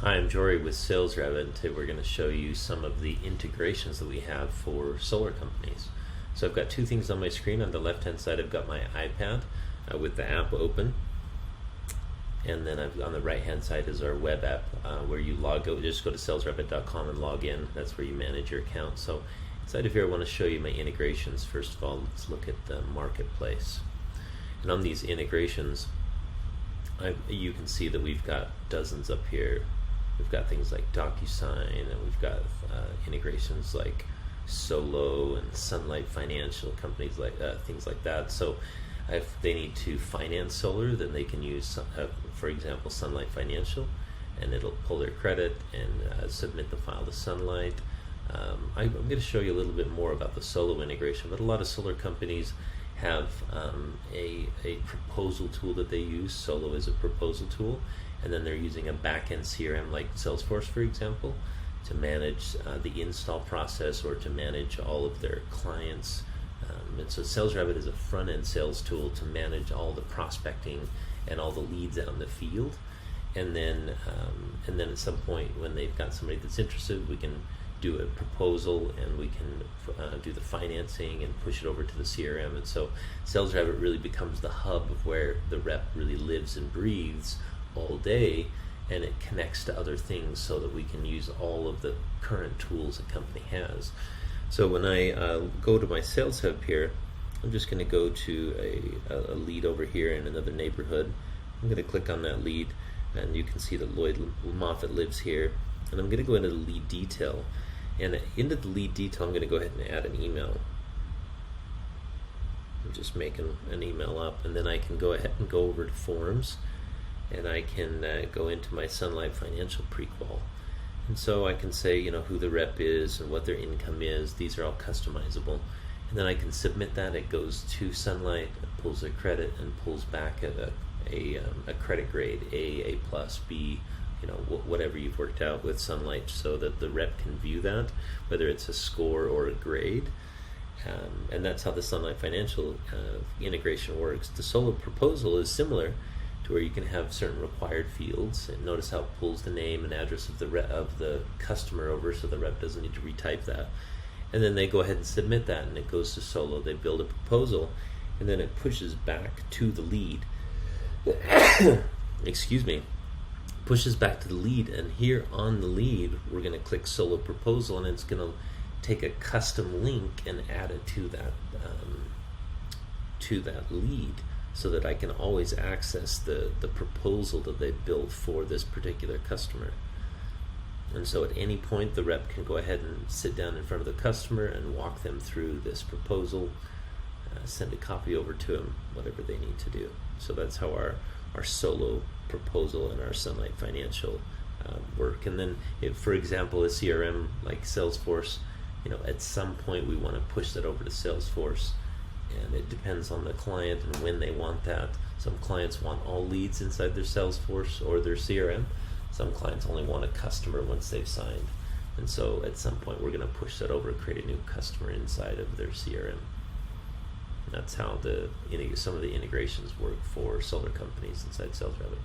Hi, I'm Jory with SalesRabbit, and today we're going to show you some of the integrations that we have for solar companies. So I've got two things on my screen. On the left hand side I've got my iPad with the app open, and then on the right hand side is our web app where you just go to salesrabbit.com and log in. That's where you manage your account. So inside of here I want to show you my integrations. First of all, let's look at the marketplace. And on these integrations, you can see that we've got dozens up here. We've got things like DocuSign, and we've got integrations like Solo and Sunlight Financial, companies like things like that. So if they need to finance solar, then they can use, for example, Sunlight Financial, and it'll pull their credit and submit the file to Sunlight. I'm going to show you a little bit more about the Solo integration, but a lot of solar companies have a proposal tool that they use. Solo is a proposal tool, and then they're using a back-end CRM like Salesforce, for example, to manage the install process or to manage all of their clients. And so SalesRabbit is a front-end sales tool to manage all the prospecting and all the leads out in the field. And then at some point when they've got somebody that's interested, we can do a proposal and we can do the financing and push it over to the CRM. And so SalesRabbit really becomes the hub of where the rep really lives and breathes all day, and it connects to other things so that we can use all of the current tools a company has. So when I go to my Sales Hub here, I'm just going to go to a lead over here in another neighborhood. I'm going to click on that lead, and you can see that Lloyd Moffat lives here. And I'm going to go into the lead detail. And into the lead detail, I'm going to go ahead and add an email. I'm just making an email up, and then I can go ahead and go over to Forms, and I can go into my Sunlight Financial prequal. And so I can say, who the rep is and what their income is. These are all customizable. And then I can submit that. It goes to Sunlight, it pulls their credit, and pulls back a credit grade, A plus, B, whatever you've worked out with Sunlight, so that the rep can view that, whether it's a score or a grade. And that's how the Sunlight Financial integration works. The Solo proposal is similar to where you can have certain required fields, and notice how it pulls the name and address of the customer over, so the rep doesn't need to retype that. And then they go ahead and submit that, and it goes to Solo. They build a proposal, and then it pushes back to the lead. Excuse me. Pushes back to the lead, and here on the lead we're going to click Solo Proposal, and it's going to take a custom link and add it to that lead, so that I can always access the proposal that they built for this particular customer. And so at any point the rep can go ahead and sit down in front of the customer and walk them through this proposal, send a copy over to them, whatever they need to do. So that's how our Solo proposal and our Sunlight Financial work. And then if, for example, a CRM like Salesforce, at some point we want to push that over to Salesforce, and it depends on the client and when they want that. Some clients want all leads inside their Salesforce or their CRM. Some clients only want a customer once they've signed. And so at some point we're going to push that over and create a new customer inside of their CRM. That's how some of the integrations work for solar companies inside SalesRabbit.